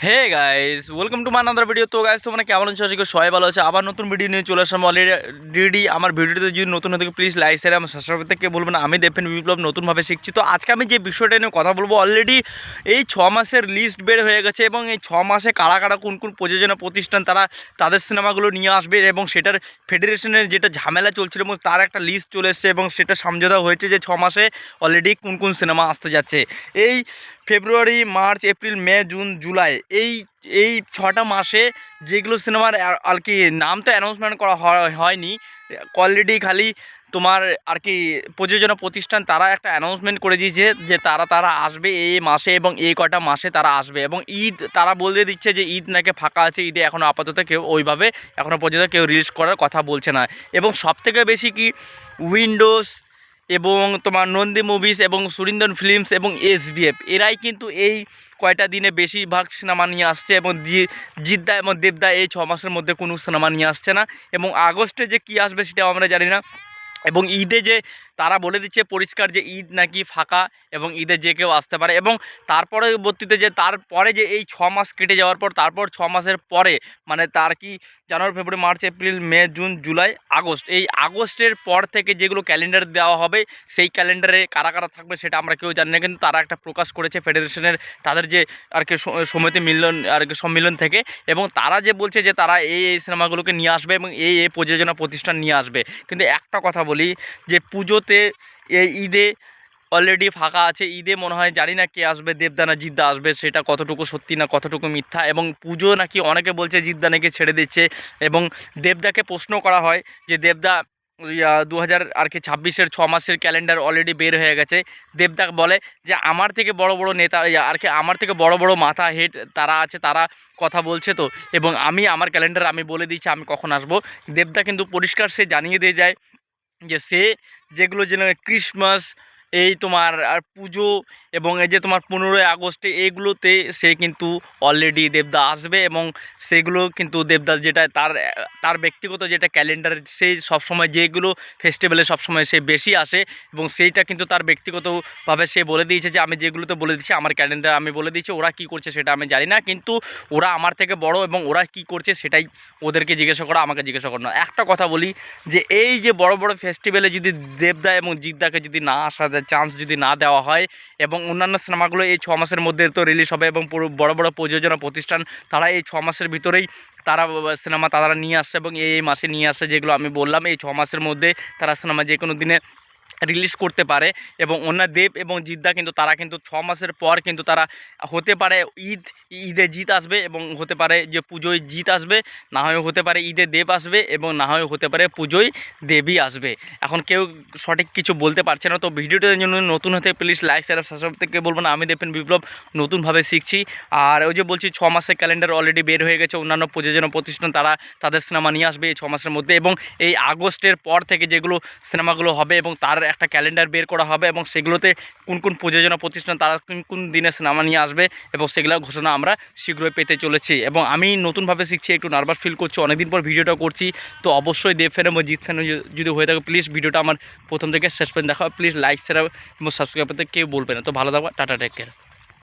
Hey guys, welcome to my another video. তো guys, তোমরা কেমন আছো? আজকে সবাই ভালো আছে। আবার নতুন ভিডিও নিয়ে চলে আসলাম অলরেডি। আমার ভিডিওতে যদি নতুন হয়ে থাকে প্লিজ লাইক শেয়ার আমার সাবস্ক্রাইব করতে কে বলবেন। আমি দেবেন বিপ্লব নতুনভাবে শিখছি। তো আজকে আমি যে বিষয়টা নিয়ে কথা বলবো, অলরেডি এই 6 মাসের লিস্ট বের হয়ে গেছে এবং এই 6 মাসে কারা কারা কোন কোন প্রযোজনা প্রতিষ্ঠান তারা তাদের সিনেমাগুলো নিয়ে আসবে এবং সেটার ফেডারেশনের যেটা ঝামেলা চলছিল এবং তার একটা লিস্ট চলে এসছে এবং সেটা সমঝোতা হয়েছে যে 6 মাসে অলরেডি কোন কোন সিনেমা আসতে যাচ্ছে। এই ফেব্রুয়ারি, মার্চ, এপ্রিল, মে, জুন, জুলাই এই এই 6টা মাসে যেগুলো সিনেমার আর কি নাম তো অ্যানাউন্সমেন্ট করা হয়নি অলরেডি, খালি তোমার আর কি প্রযোজনা প্রতিষ্ঠান তারা একটা অ্যানাউন্সমেন্ট করে দিয়েছে যে তারা আসবে এই মাসে এবং এই কটা মাসে তারা আসবে। এবং ঈদ তারা বলে দিচ্ছে যে ঈদ নাকি ফাঁকা আছে, ঈদে এখনও আপাতত কেউ ওইভাবে এখনও পর্যন্ত কেউ রিলিজ করার কথা বলছে না। এবং সবথেকে বেশি কি উইন্ডোজ এবং তোমার নন্দী মুভিস এবং সুরিন্দর ফিল্মস এবং এসবিএফ এরাই কিন্তু এই কয়টা দিনে বেশিরভাগ সিনেমা নিয়ে আসছে এবং জিদ্দা এবং দেবদা এই 6 মাসের মধ্যে কোনো সিনেমা নিয়ে আসছে না। এবং আগস্টে যে কী আসবে সেটাও আমরা জানি না। এবং ঈদে যে তারা বলে দিচ্ছে পরিষ্কার যে ঈদ নাকি ফাঁকা এবং ঈদে যে কেউ আসতে পারে। এবং তার পরবর্তীতে যে তারপরে যে এই 6 মাস কেটে যাওয়ার পর তারপর 6 মাসের পরে মানে তার কি জানুয়ারি, ফেব্রুয়ারি, মার্চ, এপ্রিল, মে, জুন, জুলাই, আগস্ট, এই আগস্টের পর থেকে যেগুলো ক্যালেন্ডার দেওয়া হবে সেই ক্যালেন্ডারে কারা কারা থাকবে সেটা আমরা কেউ জানি না, কিন্তু তারা একটা প্রকাশ করেছে ফেডারেশনের তাদের যে আর কি সমিতি মিলন আর কি সম্মিলন থেকে। এবং তারা যে বলছে যে তারা এই সিনেমাগুলোকে নিয়ে আসবে এবং এই প্রযোজনা প্রতিষ্ঠান নিয়ে আসবে। কিন্তু একটা কথা বলি যে পুজোতে এই ঈদে অলরেডি ফাঁকা আছে। ঈদে মনে হয় জানি না কে আসবে, দেবদা না জিদ্দা আসবে, সেটা কতটুকু সত্যি না কতটুকু মিথ্যা। এবং পুজো নাকি অনেকে বলছে জিদ্দা নাকি ছেড়ে দিচ্ছে। এবং দেবদাকে প্রশ্ন করা হয় যে দেবদা 2026-এর 6 মাসের ক্যালেন্ডার অলরেডি বের হয়ে গেছে। দেবদা বলে যে আমার থেকে বড় বড় নেতা আর কি আমার থেকে বড় বড় মাথা হেড তারা আছে, তারা কথা বলছে তো, এবং আমি আমার ক্যালেন্ডার আমি বলে দিচ্ছি আমি কখন আসবো। দেবদা কিন্তু পরিষ্কার সে জানিয়ে দিয়ে যায় যে সে যেগুলো যেন ক্রিসমাস, এই তোমার আর পুজো এবং এই যে তোমার 15ই আগস্টে এইগুলোতে সে কিন্তু অলরেডি দেবদা আসবে। এবং সেগুলো কিন্তু দেবদা যেটা তার তার ব্যক্তিগত যেটা ক্যালেন্ডার, সেই সবসময় যেগুলো ফেস্টিভ্যালে সবসময় সে বেশি আসে এবং সেইটা কিন্তু তার ব্যক্তিগতভাবে সে বলে দিয়েছে যে আমি যেগুলোতে বলে দিচ্ছি আমার ক্যালেন্ডার আমি বলে দিচ্ছি। ওরা কি করছে সেটা আমি জানি না, কিন্তু ওরা আমার থেকে বড় এবং ওরা কি করছে সেটাই ওদেরকে জিজ্ঞাসা করা, আমাকে জিজ্ঞাসা করা না। একটা কথা বলি যে এই যে বড় বড় ফেস্টিভ্যালে যদি দেবদা এবং জিদ্দাকে যদি না আসা চান্স যদি না দেওয়া হয় এবং অন্যান্য সিনেমাগুলো এই 6 মাসের মধ্যে তো রিলিজ হবে এবং পুরো বড় বড় প্রযোজনা প্রতিষ্ঠান তারা এই 6 মাসের ভিতরেই তারা সিনেমা তারা নিয়ে আসছে এবং এই মাসে নিয়ে আসছে যেগুলো আমি বললাম এই 6 মাসের মধ্যে তারা সিনেমা যে কোনো দিনে রিলিজ করতে পারে। এবং অন্য দেব এবং জিদ্দা কিন্তু তারা কিন্তু 6 মাসের পর কিন্তু তারা হতে পারে ঈদে জিত আসবে এবং হতে পারে যে পুজোয় জিত আসবে, না হয় হতে পারে ঈদে দেব আসবে এবং না হয় হতে পারে পুজোয় দেবই আসবে। এখন কেউ সঠিক কিছু বলতে পারছে না। তো ভিডিওটার জন্য নতুন হতে প্লিজ লাইক শেয়ার সাবস্ক্রাইব থেকে বলবো না আমি দেবেন বিপ্লব নতুনভাবে শিখছি। আর ওই যে বলছি 6 মাসের ক্যালেন্ডার অলরেডি বের হয়ে গেছে, অন্যান্য প্রযোজনা প্রতিষ্ঠান তারা তাদের সিনেমা নিয়ে আসবে এই 6 মাসের মধ্যে। এবং এই আগস্টের পর থেকে যেগুলো সিনেমাগুলো হবে এবং তার একটা ক্যালেন্ডার বের করা হবে এবং সেগুলোতে কোন কোন প্রযোজনা প্রতিষ্ঠান তারা কোন কোন দিনে সিনেমা নিয়ে আসবে এবং সেগুলোর ঘোষণা আমরা শীঘ্রই পেতে চলেছি। এবং আমি নতুনভাবে শিখছি, একটু নার্ভাস ফিল করছি, অনেকদিন পর ভিডিওটা করছি। তো অবশ্যই দেব ফ্যান এবং জিৎ ফ্যান যদি হয়ে থাকে প্লিজ ভিডিওটা আমার প্রথম থেকে শেষ পর্যন্ত দেখা, প্লিজ লাইক শেয়ার এবং সাবস্ক্রাইব করতে কেউ বলবে না। তো ভালো থাকবে, টাটা, টেক কেয়ার।